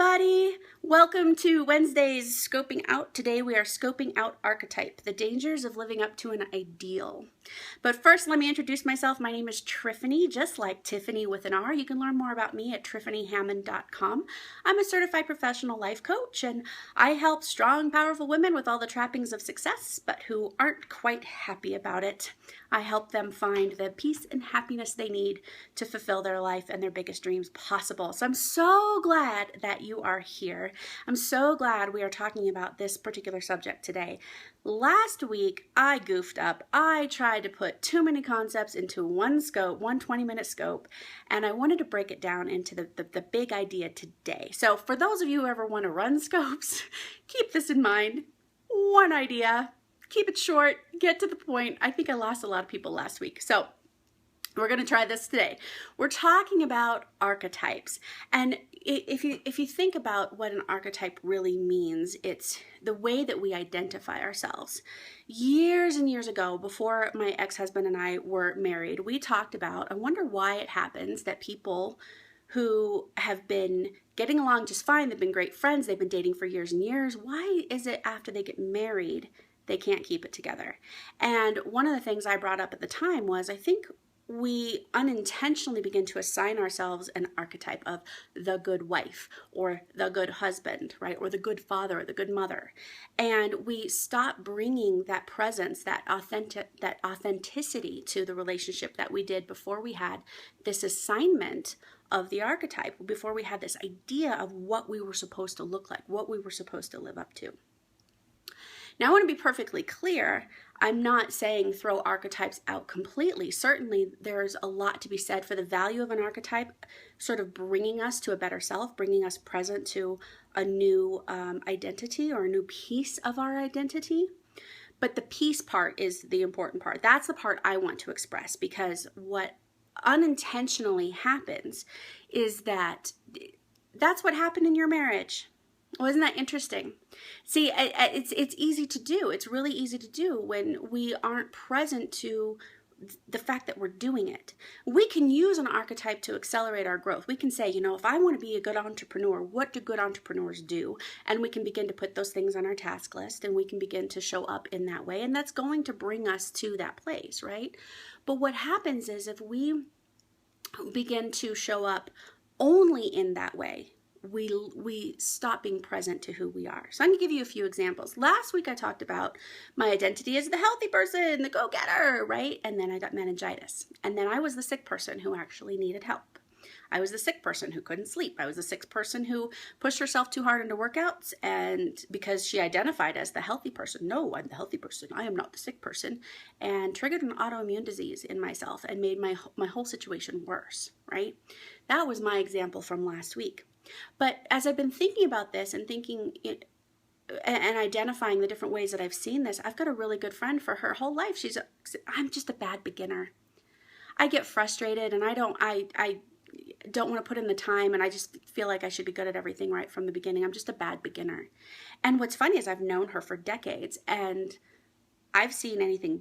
everybody. Welcome to Wednesday's Scoping Out. Today we are scoping out Archetype, the dangers of living up to an ideal. But first, let me introduce myself. My name is Triffany, just like Tiffany with an R. You can learn more about me at triffanyhammond.com. I'm a certified professional life coach, and I help strong, powerful women with all the trappings of success, but who aren't quite happy about it. I help them find the peace and happiness they need to fulfill their life and their biggest dreams possible. So I'm so glad that you are here. I'm so glad we are talking about this particular subject today. Last week, I goofed up. I tried to put too many concepts into one scope, one 20-minute scope, and I wanted to break it down into the big idea today. So for those of you who ever want to run scopes, keep this in mind. One idea. Keep it short, get to the point. I think I lost a lot of people last week. So we're going to try this today. We're talking about archetypes. And if you think about what an archetype really means, it's the way that we identify ourselves. Years and years ago, before my ex-husband and I were married, we talked about, I wonder why it happens that people who have been getting along just fine, they've been great friends, they've been dating for years and years, why is it after they get married they can't keep it together? And one of the things I brought up at the time was, I think we unintentionally begin to assign ourselves an archetype of the good wife or the good husband, right? Or the good father or the good mother. And we stop bringing that presence, that authenticity to the relationship that we did before we had this assignment of the archetype, before we had this idea of what we were supposed to look like, what we were supposed to live up to. Now, I want to be perfectly clear. I'm not saying throw archetypes out completely. Certainly, there's a lot to be said for the value of an archetype, sort of bringing us to a better self, bringing us present to a new identity or a new piece of our identity. But the piece part is the important part. That's the part I want to express, because what unintentionally happens is that's what happened in your marriage. Well, isn't that interesting? See, it's easy to do. It's really easy to do when we aren't present to the fact that we're doing it. We can use an archetype to accelerate our growth. We can say, if I want to be a good entrepreneur, what do good entrepreneurs do? And we can begin to put those things on our task list, and we can begin to show up in that way. And that's going to bring us to that place, right? But what happens is if we begin to show up only in that way, we stop being present to who we are. So I'm going to give you a few examples. Last week I talked about my identity as the healthy person, the go-getter, right? And then I got meningitis. And then I was the sick person who actually needed help. I was the sick person who couldn't sleep. I was the sick person who pushed herself too hard into workouts, and because she identified as the healthy person, no, I'm the healthy person, I am not the sick person, and triggered an autoimmune disease in myself and made my whole situation worse, right? That was my example from last week. But as I've been thinking about this and thinking and identifying the different ways that I've seen this, I've got a really good friend. For her whole life, I'm just a bad beginner. I get frustrated, and I don't want to put in the time, and I just feel like I should be good at everything right from the beginning. I'm just a bad beginner. And what's funny is I've known her for decades, and I've seen anything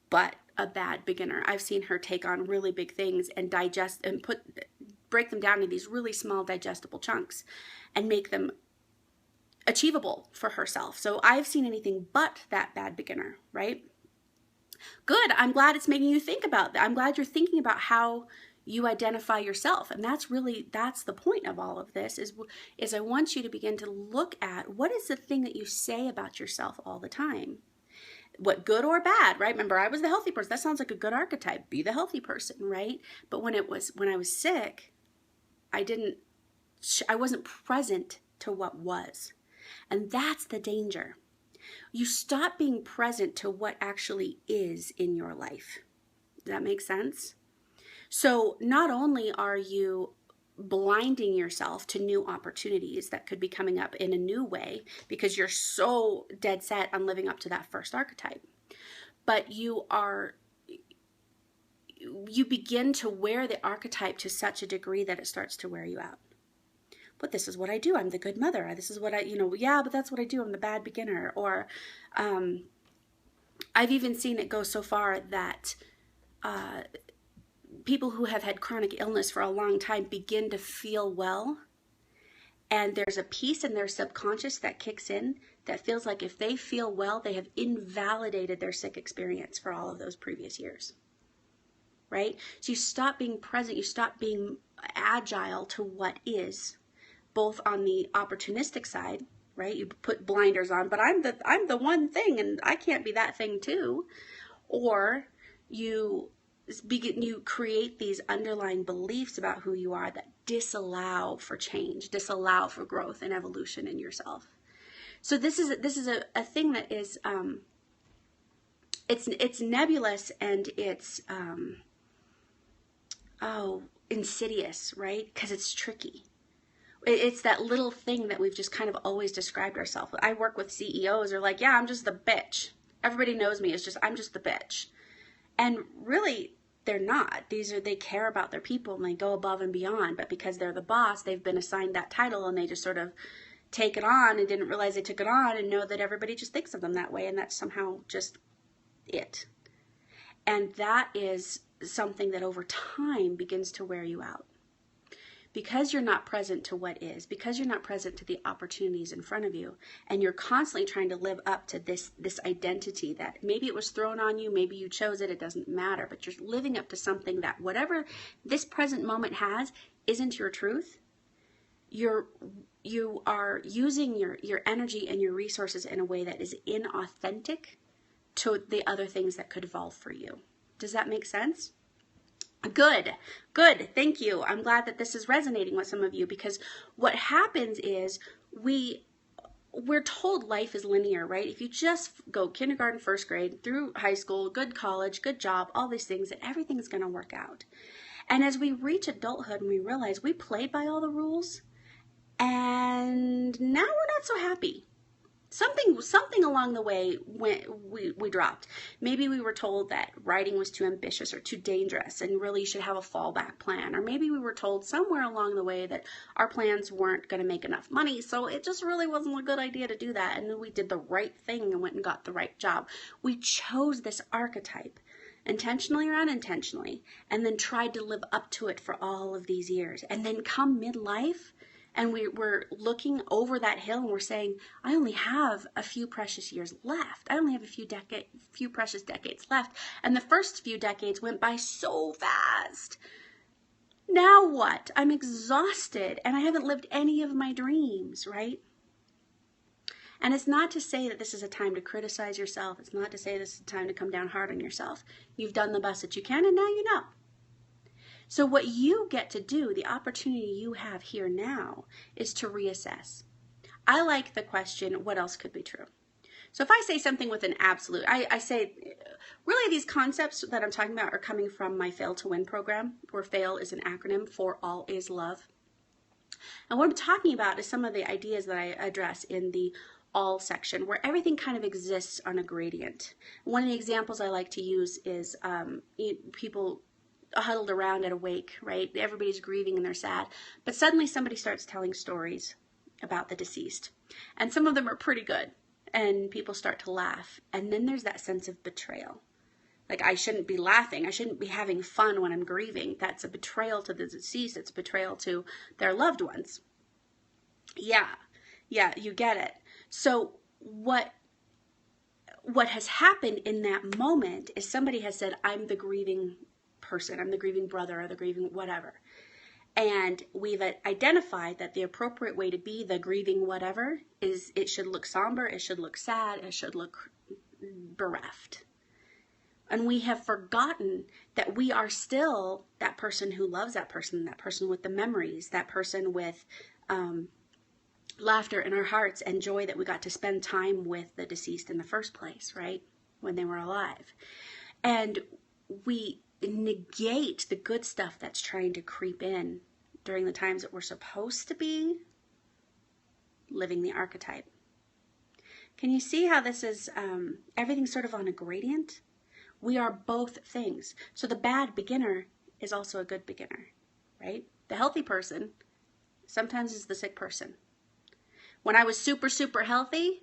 but a bad beginner. I've seen her take on really big things and digest and break them down into these really small digestible chunks and make them achievable for herself. So I've seen anything but that bad beginner, right? Good. I'm glad it's making you think about that. I'm glad you're thinking about how you identify yourself. And that's the point of all of this is I want you to begin to look at what is the thing that you say about yourself all the time. What, good or bad, right? Remember, I was the healthy person. That sounds like a good archetype. Be the healthy person, right? But when I was sick, I wasn't present to what was. And that's the danger. You stop being present to what actually is in your life. Does that make sense? So not only are you blinding yourself to new opportunities that could be coming up in a new way because you're so dead set on living up to that first archetype, but you begin to wear the archetype to such a degree that it starts to wear you out. But this is what I do. I'm the good mother. This is what yeah, but that's what I do. I'm the bad beginner. Or I've even seen it go so far that people who have had chronic illness for a long time begin to feel well And there's a piece in their subconscious that kicks in that feels like if they feel well, they have invalidated their sick experience for all of those previous years, right? So you stop being present, you stop being agile to what is, both on the opportunistic side, right? You put blinders on, but I'm the one thing and I can't be that thing too. Or you create these underlying beliefs about who you are that disallow for change, disallow for growth and evolution in yourself. So this is a thing that is it's nebulous and it's insidious, right? Because it's tricky. It's that little thing that we've just kind of always described ourselves. I work with CEOs who are like, yeah, I'm just the bitch. Everybody knows me as I'm just the bitch. And really, they're not. They care about their people and they go above and beyond. But because they're the boss, they've been assigned that title and they just sort of take it on and didn't realize they took it on and know that everybody just thinks of them that way. And that's somehow just it. And that is something that over time begins to wear you out. Because you're not present to what is, because you're not present to the opportunities in front of you, and you're constantly trying to live up to this identity that maybe it was thrown on you, maybe you chose it, it doesn't matter, but you're living up to something that whatever this present moment has isn't your truth. You are using your energy and your resources in a way that is inauthentic to the other things that could evolve for you. Does that make sense? Good. Thank you. I'm glad that this is resonating with some of you, because what happens is we're told life is linear, right? If you just go kindergarten, first grade, through high school, good college, good job, all these things, that everything's going to work out. And as we reach adulthood and we realize we played by all the rules and now we're not so happy. Something along the way we dropped. Maybe we were told that writing was too ambitious or too dangerous and really you should have a fallback plan. Or maybe we were told somewhere along the way that our plans weren't going to make enough money, so it just really wasn't a good idea to do that. And then we did the right thing and went and got the right job. We chose this archetype, intentionally or unintentionally, and then tried to live up to it for all of these years. And then come midlife, and we're looking over that hill and we're saying, I only have a few precious years left. I only have a few precious decades left. And the first few decades went by so fast. Now what? I'm exhausted and I haven't lived any of my dreams, right? And it's not to say that this is a time to criticize yourself. It's not to say this is a time to come down hard on yourself. You've done the best that you can and now you know. So what you get to do, the opportunity you have here now, is to reassess. I like the question, what else could be true? So if I say something with an absolute, I say, really these concepts that I'm talking about are coming from my Fail to Win program, where FAIL is an acronym for All is Love. And what I'm talking about is some of the ideas that I address in the all section, where everything kind of exists on a gradient. One of the examples I like to use is people huddled around at a wake, right? Everybody's grieving and they're sad. But suddenly somebody starts telling stories about the deceased. And some of them are pretty good. And people start to laugh. And then there's that sense of betrayal. Like, I shouldn't be laughing. I shouldn't be having fun when I'm grieving. That's a betrayal to the deceased. It's a betrayal to their loved ones. Yeah, you get it. So what has happened in that moment is somebody has said, I'm the grieving person, I'm the grieving brother or the grieving whatever. And we've identified that the appropriate way to be the grieving whatever is it should look somber, it should look sad, it should look bereft. And we have forgotten that we are still that person who loves that person with the memories, that person with laughter in our hearts and joy that we got to spend time with the deceased in the first place, right? When they were alive. And we negate the good stuff that's trying to creep in during the times that we're supposed to be living the archetype. Can you see how this is everything's sort of on a gradient? We are both things. So the bad beginner is also a good beginner, right? The healthy person sometimes is the sick person. When I was super, super healthy,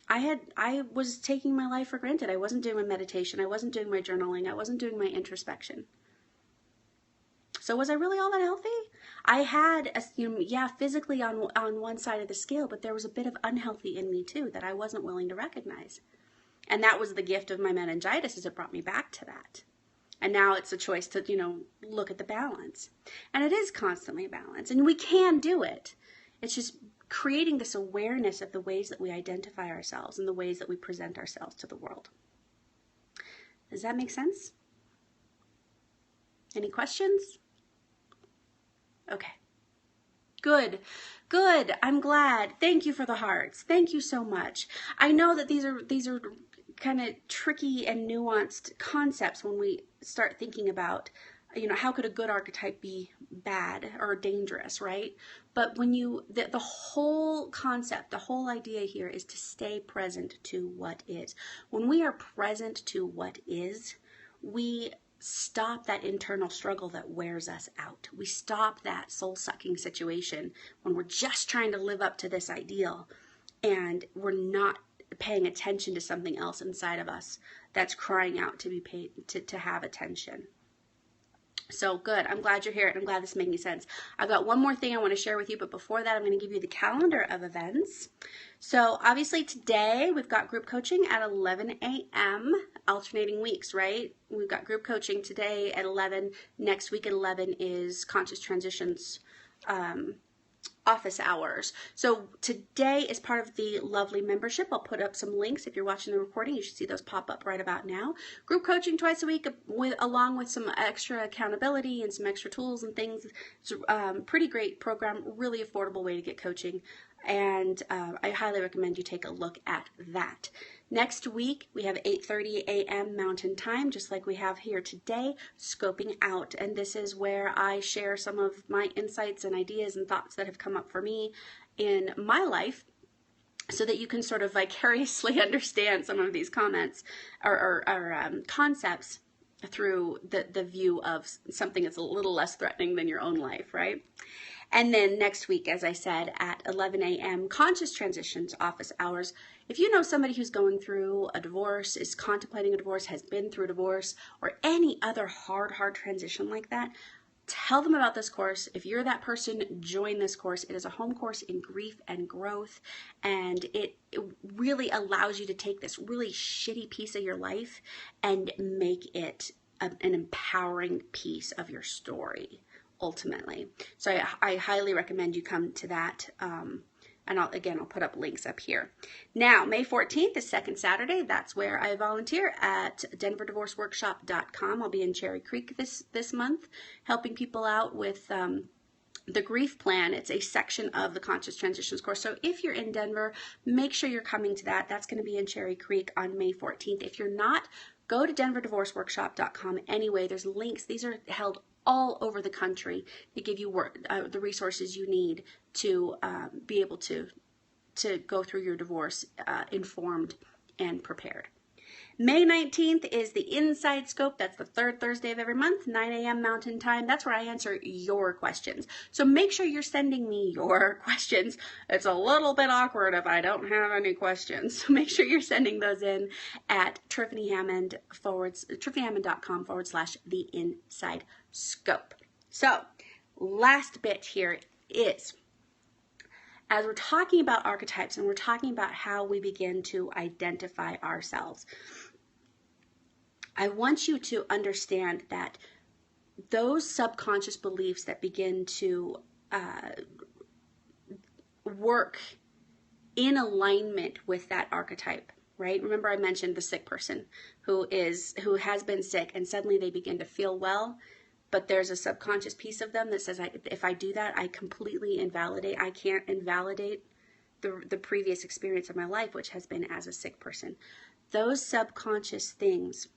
I was taking my life for granted. I wasn't doing my meditation. I wasn't doing my journaling. I wasn't doing my introspection. So was I really all that healthy? I had, yeah, physically on one side of the scale, but there was a bit of unhealthy in me too that I wasn't willing to recognize. And that was the gift of my meningitis, is it brought me back to that. And now it's a choice to, look at the balance. And it is constantly a balance. And we can do it. It's just creating this awareness of the ways that we identify ourselves and the ways that we present ourselves to the world. Does that make sense? Any questions? Okay. Good. Good. I'm glad. Thank you for the hearts. Thank you so much. I know that these are kind of tricky and nuanced concepts when we start thinking about, how could a good archetype be bad or dangerous, right? But when the whole concept, the whole idea here is to stay present to what is. When we are present to what is, we stop that internal struggle that wears us out. We stop that soul-sucking situation when we're just trying to live up to this ideal and we're not paying attention to something else inside of us that's crying out to be paid, to have attention. So good. I'm glad you're here, and I'm glad this is making sense. I've got one more thing I want to share with you, but before that, I'm going to give you the calendar of events. So obviously today we've got group coaching at 11 a.m., alternating weeks, right? We've got group coaching today at 11. Next week at 11 is Conscious Transitions office hours. So today is part of the lovely membership. I'll put up some links. If you're watching the recording, you should see those pop up right about now. Group coaching twice a week along with some extra accountability and some extra tools and things. It's a pretty great program, really affordable way to get coaching. And I highly recommend you take a look at that. Next week, we have 8:30 a.m. Mountain Time, just like we have here today, Scoping Out. And this is where I share some of my insights and ideas and thoughts that have come up for me in my life so that you can sort of vicariously understand some of these comments or concepts through the view of something that's a little less threatening than your own life, right? And then next week, as I said, at 11 a.m., Conscious Transitions office hours. If you know somebody who's going through a divorce, is contemplating a divorce, has been through a divorce, or any other hard transition like that, tell them about this course. If you're that person, join this course. It is a home course in grief and growth, and it really allows you to take this really shitty piece of your life and make it an empowering piece of your story. Ultimately. So I highly recommend you come to that. And I'll put up links up here. Now, May 14th is second Saturday. That's where I volunteer at denverdivorceworkshop.com. I'll be in Cherry Creek this month, helping people out with the grief plan. It's a section of the Conscious Transitions course. So if you're in Denver, make sure you're coming to that. That's going to be in Cherry Creek on May 14th. If you're not, go to denverdivorceworkshop.com anyway. There's links. These are held all over the country to give you the resources you need to be able to go through your divorce informed and prepared. May 19th is the Inside Scope. That's the third Thursday of every month, 9 a.m. Mountain Time. That's where I answer your questions. So make sure you're sending me your questions. It's a little bit awkward if I don't have any questions. So make sure you're sending those in at tiffanyhammond.com/the Inside Scope. So last bit here is, as we're talking about archetypes and we're talking about how we begin to identify ourselves, I want you to understand that those subconscious beliefs that begin to work in alignment with that archetype, right? Remember I mentioned the sick person who has been sick and suddenly they begin to feel well, but there's a subconscious piece of them that says, if I do that, I completely invalidate. I can't invalidate the previous experience of my life, which has been as a sick person. Those subconscious things,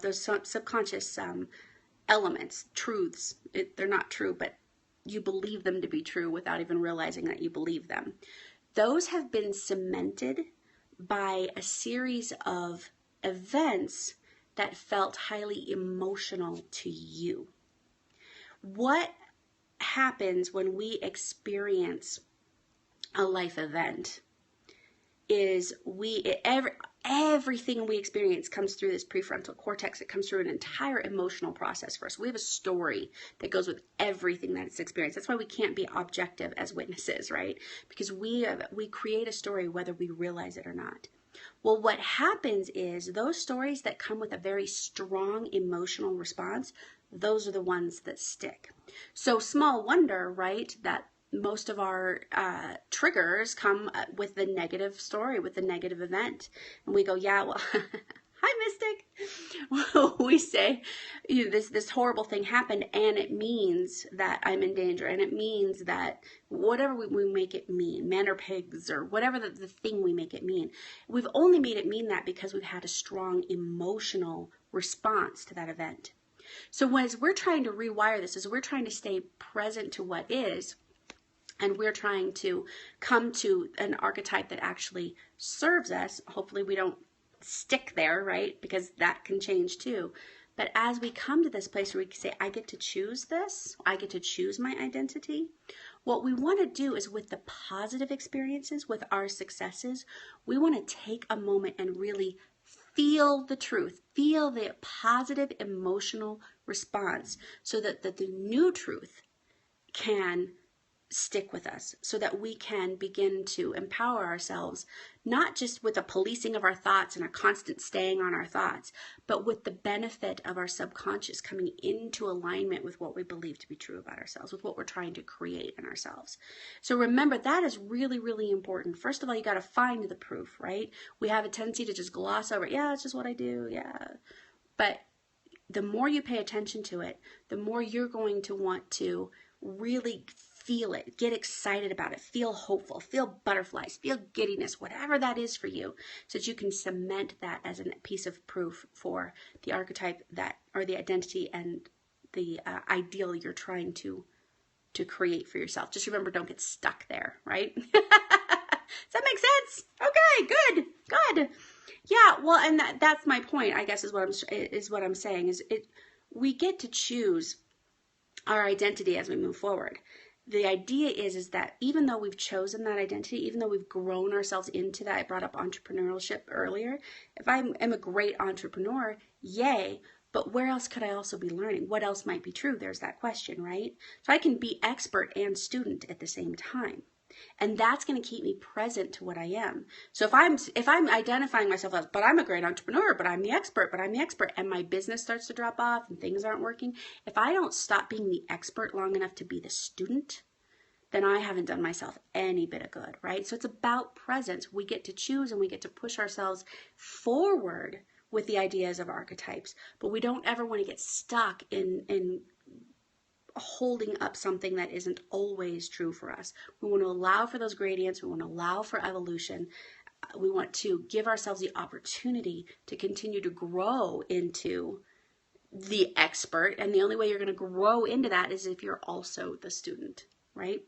those subconscious elements, truths, they're not true, but you believe them to be true without even realizing that you believe them. Those have been cemented by a series of events that felt highly emotional to you. What happens when we experience a life event is everything we experience comes through this prefrontal cortex. It comes through an entire emotional process for us. We have a story that goes with everything that it's experienced. That's why we can't be objective as witnesses, right? Because we create a story whether we realize it or not. Well, what happens is those stories that come with a very strong emotional response, those are the ones that stick. So small wonder, right, that most of our triggers come with the negative story, with the negative event. And we go, yeah, well, hi, Mystic. Well, we say, you know, this horrible thing happened, and it means that I'm in danger, and it means that whatever we make it mean, men or pigs, or whatever the thing we make it mean, we've only made it mean that because we've had a strong emotional response to that event. So as we're trying to rewire this, as we're trying to stay present to what is, and we're trying to come to an archetype that actually serves us, hopefully we don't stick there, right? Because that can change too. But as we come to this place where we can say, I get to choose this, I get to choose my identity, what we want to do is with the positive experiences, with our successes, we want to take a moment and really feel the truth, feel the positive emotional response so that the new truth can stick with us, so that we can begin to empower ourselves, not just with a policing of our thoughts and a constant staying on our thoughts, but with the benefit of our subconscious coming into alignment with what we believe to be true about ourselves, with what we're trying to create in ourselves. So remember, that is really, really important. First of all, you got to find the proof, right? We have a tendency to just gloss over it. Yeah, it's just what I do. Yeah. But the more you pay attention to it, the more you're going to want to really feel it, get excited about it, feel hopeful, feel butterflies, feel giddiness, whatever that is for you, so that you can cement that as a piece of proof for the archetype that, or the identity and the ideal you're trying to create for yourself. Just remember, don't get stuck there, right? Does that make sense? Okay, good. Yeah, well, and that's my point, I guess, is what I'm saying, is we get to choose our identity as we move forward. The idea is that even though we've chosen that identity, even though we've grown ourselves into that, I brought up entrepreneurship earlier. If I am a great entrepreneur, yay, but where else could I also be learning? What else might be true? There's that question, right? So I can be expert and student at the same time. And that's going to keep me present to what I am. So if I'm identifying myself as, but I'm a great entrepreneur, but I'm the expert, and my business starts to drop off and things aren't working, if I don't stop being the expert long enough to be the student, then I haven't done myself any bit of good, right? So it's about presence. We get to choose and we get to push ourselves forward with the ideas of archetypes, but we don't ever want to get stuck in holding up something that isn't always true for us. We want to allow for those gradients. We want to allow for evolution. We want to give ourselves the opportunity to continue to grow into the expert. And the only way you're going to grow into that is if you're also the student, right?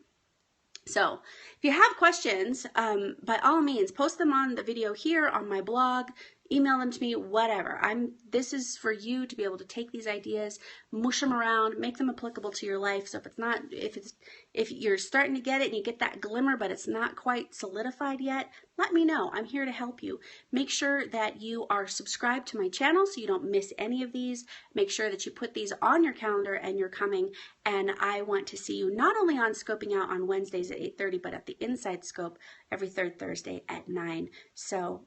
So if you have questions, by all means, post them on the video here, on my blog, email them to me, whatever. This is for you to be able to take these ideas, mush them around, make them applicable to your life. So if you're starting to get it and you get that glimmer, but it's not quite solidified yet, let me know. I'm here to help you. Make sure that you are subscribed to my channel so you don't miss any of these. Make sure that you put these on your calendar and you're coming. And I want to see you not only on Scoping Out on Wednesdays at 8:30, but at the Inside Scope every third Thursday at 9. So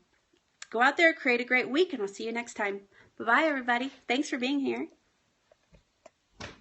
go out there, create a great week, and I'll see you next time. Bye-bye, everybody. Thanks for being here.